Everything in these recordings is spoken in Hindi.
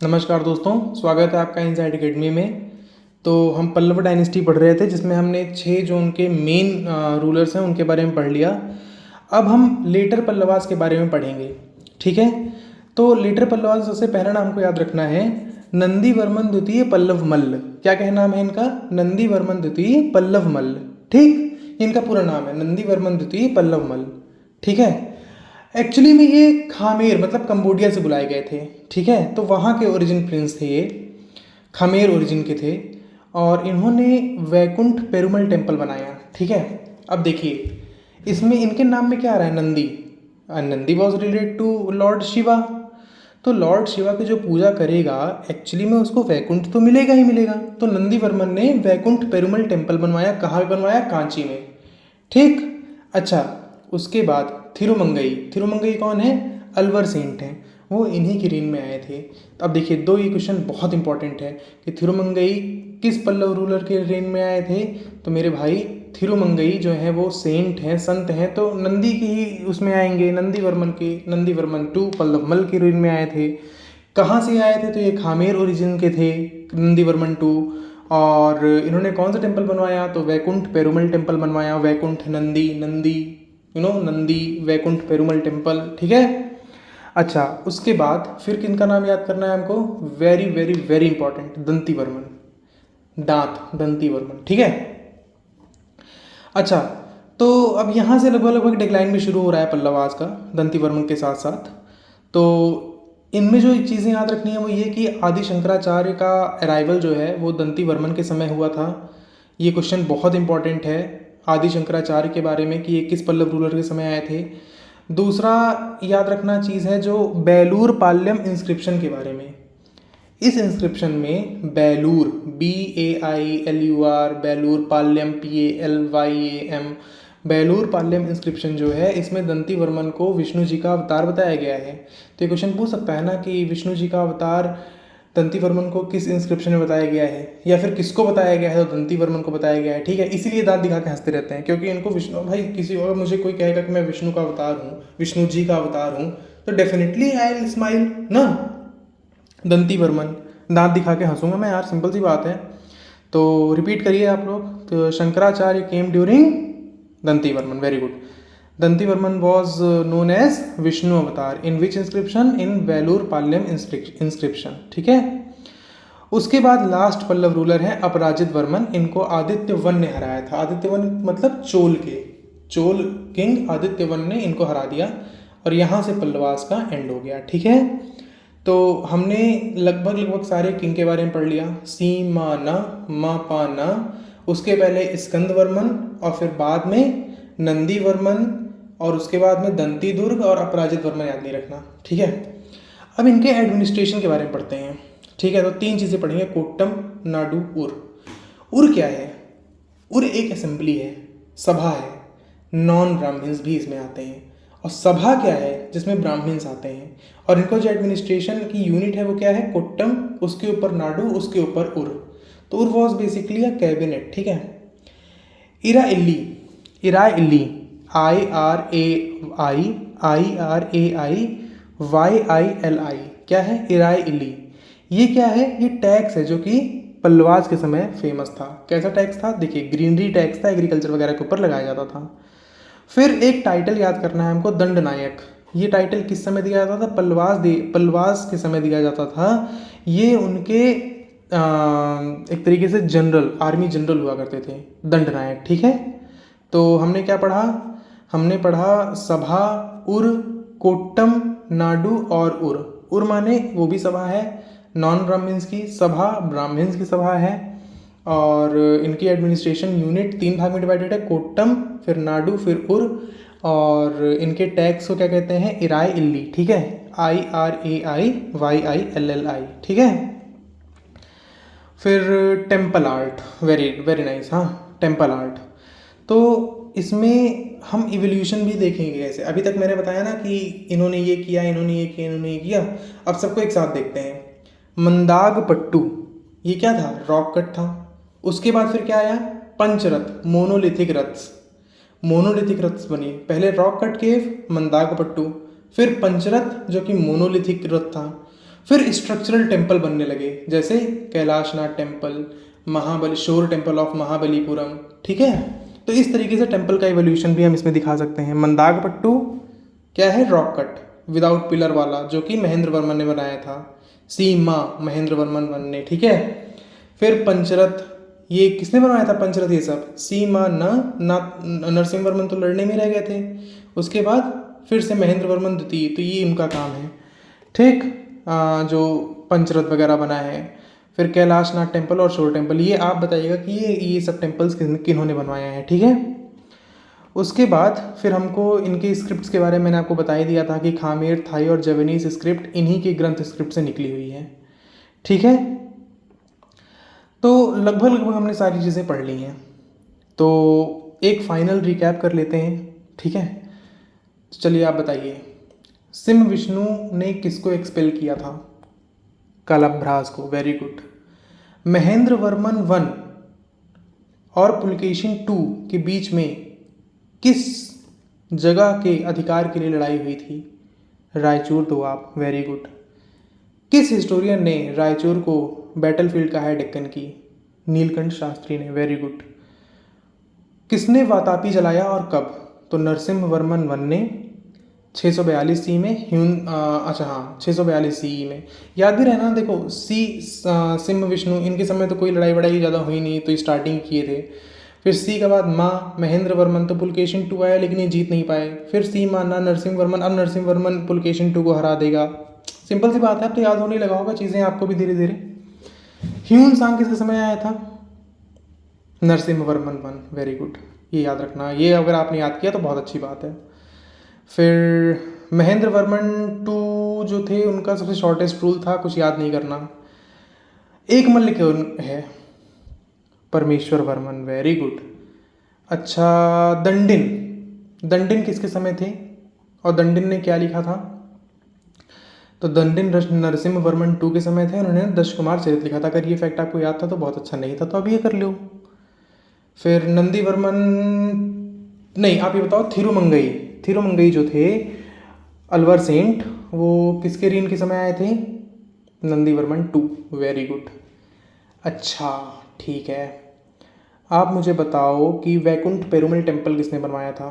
नमस्कार दोस्तों, स्वागत है आपका इनसाइड एकेडमी में। तो हम पल्लव डायनेस्टी पढ़ रहे थे जिसमें हमने 6 जो उनके मेन रूलर्स हैं उनके बारे में पढ़ लिया। अब हम लेटर पल्लवास के बारे में पढ़ेंगे, ठीक है। तो लेटर पल्लवास सबसे पहला नाम को याद रखना है, नंदी वर्मन द्वितीय पल्लव मल्ल। क्या क्या नाम है इनका? नंदी वर्मन द्वितीय पल्लव मल्ल, ठीक। इनका पूरा नाम है नंदी वर्मन द्वितीय पल्लव मल्ल, ठीक है। एक्चुअली में ये खामेर मतलब कंबोडिया से बुलाए गए थे, ठीक है। तो वहाँ के ओरिजिन प्रिंस थे ये, खामेर ओरिजिन के थे। और इन्होंने वैकुंठ पेरुमल टेम्पल बनाया, ठीक है। अब देखिए इसमें इनके नाम में क्या आ रहा है, Nandi. Nandi was related to lord Shiva. तो लॉर्ड शिवा की जो पूजा करेगा एक्चुअली में उसको वैकुंठ तो मिलेगा ही मिलेगा। तो नंदी वर्मन ने वैकुंठ पेरुमल टेम्पल बनवाया। कहाँ पे बनवाया? कांची में, ठीक। अच्छा, उसके बाद थिरुमंगई। थिरुमंगई कौन है? अलवर सेंट हैं, वो इन्हीं की रेन में आए थे। तो अब देखिए दो ये क्वेश्चन बहुत इंपॉर्टेंट है कि थिरुमंगई किस पल्लव रूलर के रेन में आए थे। तो मेरे भाई थिरुमंगई जो है वो सेंट हैं, संत हैं, तो नंदी की ही उसमें आएंगे, नंदी वर्मन के, नंदी वर्मन 2 पल्लव मल के रेन में आए थे। कहाँ से आए थे? तो ये खामेर ओरिजिन के थे, नंदी वर्मन 2। और इन्होंने कौन सा टेम्पल बनवाया? तो वैकुंठ पेरुमल टेम्पल बनवाया। वैकुंठ नंदी, नंदी नंदी वैकुंठ पेरुमल टेम्पल, ठीक है। अच्छा, उसके बाद फिर किनका नाम याद करना है हमको? वेरी वेरी वेरी इंपॉर्टेंट, दंती वर्मन, दांत दंती वर्मन, ठीक है। अच्छा, तो अब यहाँ से लगभग लगभग डिक्लाइन भी शुरू हो रहा है पल्लवास का दंती वर्मन के साथ साथ। तो इनमें जो चीज़ें याद रखनी है वो ये कि आदि शंकराचार्य का अराइवल जो है वो दंती वर्मन के समय हुआ था। ये क्वेश्चन बहुत इंपॉर्टेंट है आदि शंकराचार्य के बारे में कि ये किस पल्लव रूलर के समय आए थे। दूसरा याद रखना चीज़ है जो बेलूर पाल्यम इंस्क्रिप्शन के बारे में। इस इंस्क्रिप्शन में Belur, BAILUR, Belur Palyam, PALYAM, Belur Palyam inscription जो है इसमें दंती वर्मन को विष्णु जी का अवतार बताया गया है। तो ये क्वेश्चन पूछ सकता है ना कि विष्णु जी का अवतार दंती वर्मन को किस इंस्क्रिप्शन में बताया गया है, या फिर किसको बताया गया है? तो दंती वर्मन को बताया गया है, ठीक है। इसीलिए दांत दिखा के हंसते रहते हैं क्योंकि इनको विष्णु, भाई किसी और मुझे कोई कहेगा कि मैं विष्णु का अवतार हूँ, विष्णु जी का अवतार हूँ, तो डेफिनेटली आई विल स्माइल ना। दंती वर्मन, दांत दिखा के हंसूंगा मैं यार, सिंपल सी बात है। तो रिपीट करिए आप लोग। तो Shankaracharya came during Danti Varman, very good. Danti Varman was known as Vishnu avatar in which inscription? In Velur Palyam inscription, ठीक है। उसके बाद लास्ट पल्लव रूलर है अपराजित वर्मन। इनको आदित्य वन ने हराया था। आदित्य वन मतलब चोल के, चोल किंग आदित्य वन ने इनको हरा दिया और यहाँ से पल्लवास का एंड हो गया, ठीक है। तो हमने लगभग लगभग सारे किंग के बारे में पढ़ लिया। सीमाना, मापाना, उसके पहले स्कंद वर्मन और फिर बाद में नंदी वर्मन और उसके बाद में दंती दुर्ग और अपराजित वर्मन, याद नहीं रखना, ठीक है। अब इनके एडमिनिस्ट्रेशन के बारे में पढ़ते हैं, ठीक है। तो 3 चीज़ें पढ़ेंगे, कोट्टम, नाडु, उर। उर क्या है? उर एक असेंबली है, सभा है। नॉन ब्राह्मण्स भी इसमें आते हैं। और सभा क्या है? जिसमें ब्राह्मण्स आते हैं। और इनको जो एडमिनिस्ट्रेशन की यूनिट है वो क्या है? कोट्टम, उसके ऊपर नाडु, उसके ऊपर उर। तो उर वॉज बेसिकली अ कैबिनेट, ठीक है। इरा इल्ली, इरा इल्ली, IRAI क्या है? इराय इल्ली। ये क्या है? ये टैक्स है जो कि पल्लवास के समय फेमस था। कैसा टैक्स था? देखिए ग्रीनरी टैक्स था, एग्रीकल्चर वगैरह के ऊपर लगाया जाता था। फिर एक टाइटल याद करना है हमको, दंड नायक। ये टाइटल किस समय दिया जाता था? पल्लवास के समय दिया जाता था। ये उनके एक तरीके से जनरल, आर्मी जनरल हुआ करते थे, दंड नायक, ठीक है। तो हमने क्या पढ़ा? हमने पढ़ा सभा, उर, कोट्टम, नाडु और उर। उर माने वो भी सभा है, नॉन ब्राह्मण्स की, सभा ब्राह्मण्स की सभा है। और इनकी एडमिनिस्ट्रेशन यूनिट 3 भाग में डिवाइडेड है, कोट्टम, फिर नाडु, फिर उर। और इनके टैक्स को क्या कहते हैं? इराय इल्ली, ठीक है। IRAIYILLI, ठीक है। फिर temple art, very very nice, हाँ टेम्पल आर्ट। तो इसमें हम इवोल्यूशन भी देखेंगे। ऐसे अभी तक मैंने बताया ना कि इन्होंने ये किया, इन्होंने ये किया, इन्होंने ये किया। अब सबको एक साथ देखते हैं। मंदाग पट्टू, ये क्या था? रॉक कट था। उसके बाद फिर क्या आया? पंचरथ, मोनोलिथिक रथ्स। मोनोलिथिक रथ्स बनी, पहले रॉक कट केव, मंदाग पट्टू, फिर पंचरथ जो कि मोनोलिथिक रथ था, फिर स्ट्रक्चरल टेम्पल बनने लगे, जैसे Kailashnath temple, Mahabaleshwar temple of Mahabalipuram, ठीक है। तो इस तरीके से टेम्पल का इवोल्यूशन भी हम इसमें दिखा सकते हैं। मंदारपट्टू क्या है, रॉक कट विदाउट पिलर वाला, जो कि महेंद्र वर्मन ने बनाया था। सीमा महेंद्र वर्मन वन ने, ठीक है। फिर पंचरथ, ये किसने बनवाया था पंचरथ, ये सब सीमा नरसिंह वर्मन तो लड़ने में रह गए थे, उसके बाद फिर से महेंद्र वर्मन द्वितीय, तो ये इनका काम है, ठीक। जो पंचरथ वगैरह बना है। फिर कैलाशनाथ टेम्पल और शोर टेम्पल, ये आप बताइएगा कि ये सब टेम्पल्स किन्होंने बनवाया है, ठीक है। उसके बाद फिर हमको इनके स्क्रिप्ट्स के बारे में मैंने आपको बता ही दिया था कि खामेर, थाई और जैवनीज स्क्रिप्ट इन्हीं की ग्रंथ स्क्रिप्ट से निकली हुई है, ठीक है। तो लगभग हमने सारी चीज़ें पढ़ ली हैं, तो एक फाइनल रिकैप कर लेते हैं, ठीक है। तो चलिए आप बताइए, सिंह विष्णु ने किसको एक्सपेल किया था, कालाभ्राज को, very good. Mahendra Varman one और पुलकेशिन टू के बीच में किस जगह के अधिकार के लिए लड़ाई हुई थी, रायचूर दोआब, वेरी गुड। किस हिस्टोरियन ने रायचूर को बैटलफील्ड कहा है डेक्कन की, नीलकंठ शास्त्री ने, वेरी गुड। किसने वातापी जलाया और कब, तो नरसिंह वर्मन वन ने 642 सी में, 642 सी में। याद भी रहना, देखो सिंह विष्णु इनके समय तो कोई लड़ाई वड़ाई ज़्यादा हुई नहीं, तो स्टार्टिंग किए थे। फिर सी के बाद माँ महेंद्र वर्मन, तो पुलकेशिन टू आया लेकिन ये जीत नहीं पाए। फिर सी माना नरसिंह वर्मन, अब नरसिंह वर्मन पुलकेशिन टू को हरा देगा। सिंपल सी बात है, अब तो याद होने लगा होगा चीज़ें आपको भी धीरे धीरे। ह्यून सांग किसके समय आया था, Narasimha Varman one, very good, ये याद रखना, ये अगर आपने याद किया तो बहुत अच्छी बात है। फिर महेंद्र वर्मन टू जो थे उनका सबसे शॉर्टेस्ट रूल था, कुछ याद नहीं करना। एक मल्ल क्यों है, परमेश्वर वर्मन, वेरी गुड। अच्छा, दंडिन किसके समय थे और दंडिन ने क्या लिखा था, तो दंडिन नरसिंह वर्मन टू के समय थे, उन्होंने दश कुमार चरित लिखा था। अगर ये फैक्ट आपको याद था तो बहुत अच्छा, नहीं था तो अब ये कर लो। फिर नंदी वर्मन, नहीं आप ये बताओ, थिरुमंगई जो थे अलवर सेंट, वो किसके रीन के समय आए थे, Nandi Varman two, very good. अच्छा ठीक है, आप मुझे बताओ कि वैकुंठ पेरुमल टेम्पल किसने बनवाया था,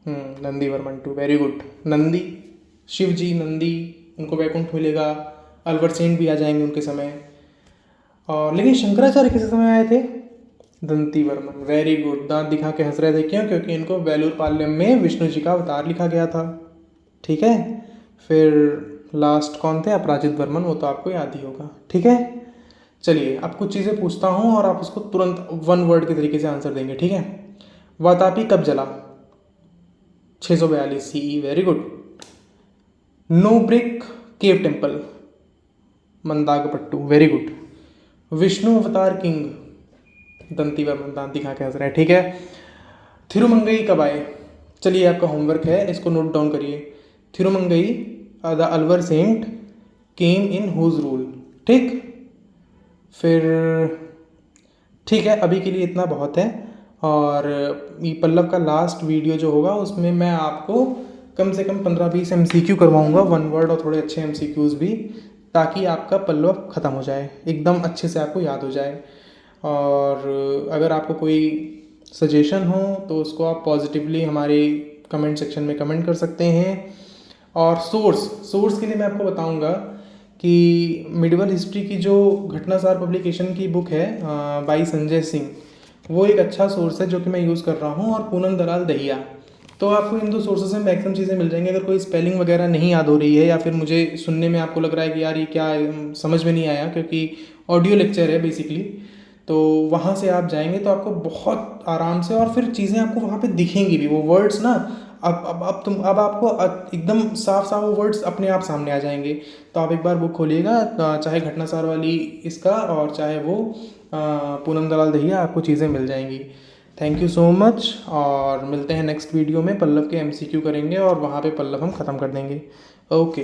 Nandi Varman two, very good. Nandi Shiv ji, Nandi, उनको वैकुंठ मिलेगा, अलवर सेंट भी आ जाएंगे उनके समय। और लेकिन शंकराचार्य किस समय आए थे, दंती वर्मन, वेरी गुड। दांत दिखा के हंस रहे थे, क्यों, क्योंकि इनको वेलूर पाल्यम में विष्णु जी का अवतार लिखा गया था, ठीक है। फिर लास्ट कौन थे, अपराजित वर्मन, वो तो आपको याद ही होगा, ठीक है। चलिए अब कुछ चीज़ें पूछता हूँ और आप उसको तुरंत वन वर्ड के तरीके से आंसर देंगे, ठीक है। वातापी कब जला, 642 CE, very good. No brick cave temple, Mandagapattu, very good. Vishnu avatar king, दंती वर्मन, दांत दिखा के हंस रहे हैं, ठीक है। थिरुमंगई कब आए, चलिए आपका होमवर्क है, इसको नोट डाउन करिए। Thirumangai the Alvar saint came in whose rule, ठीक। फिर ठीक है, अभी के लिए इतना बहुत है। और ये पल्लव का लास्ट वीडियो जो होगा उसमें मैं आपको कम से कम 15-20 MCQ करवाऊँगा, वन वर्ड और थोड़े अच्छे MCQs भी, ताकि आपका पल्लव ख़त्म हो जाए, एकदम अच्छे से आपको याद हो जाए। और अगर आपको कोई सजेशन हो तो उसको आप पॉजिटिवली हमारे कमेंट सेक्शन में कमेंट कर सकते हैं। और सोर्स के लिए मैं आपको बताऊंगा कि मिडिवल हिस्ट्री की जो घटनासार पब्लिकेशन की बुक है बाई संजय सिंह, वो एक अच्छा सोर्स है जो कि मैं यूज़ कर रहा हूँ, और पूनम दलाल दहिया। तो आपको इन दो सोर्सेज से मैक्सिमम चीज़ें मिल जाएंगी। अगर कोई स्पेलिंग वगैरह नहीं याद हो रही है, या फिर मुझे सुनने में आपको लग रहा है कि यार ये क्या समझ में नहीं आया, क्योंकि ऑडियो लेक्चर है बेसिकली, तो वहाँ से आप जाएंगे तो आपको बहुत आराम से, और फिर चीज़ें आपको वहाँ पे दिखेंगी भी, वो वर्ड्स ना अब आपको एकदम साफ साफ वो वर्ड्स अपने आप सामने आ जाएंगे। तो आप एक बार बुक खोलिएगा, चाहे घटनासार वाली इसका और चाहे वो पूनम दलाल दहिया, आपको चीज़ें मिल जाएंगी। थैंक यू सो मच, और मिलते हैं नेक्स्ट वीडियो में। पल्लव के MCQ करेंगे और वहाँ पे पल्लव हम ख़त्म कर देंगे। ओके।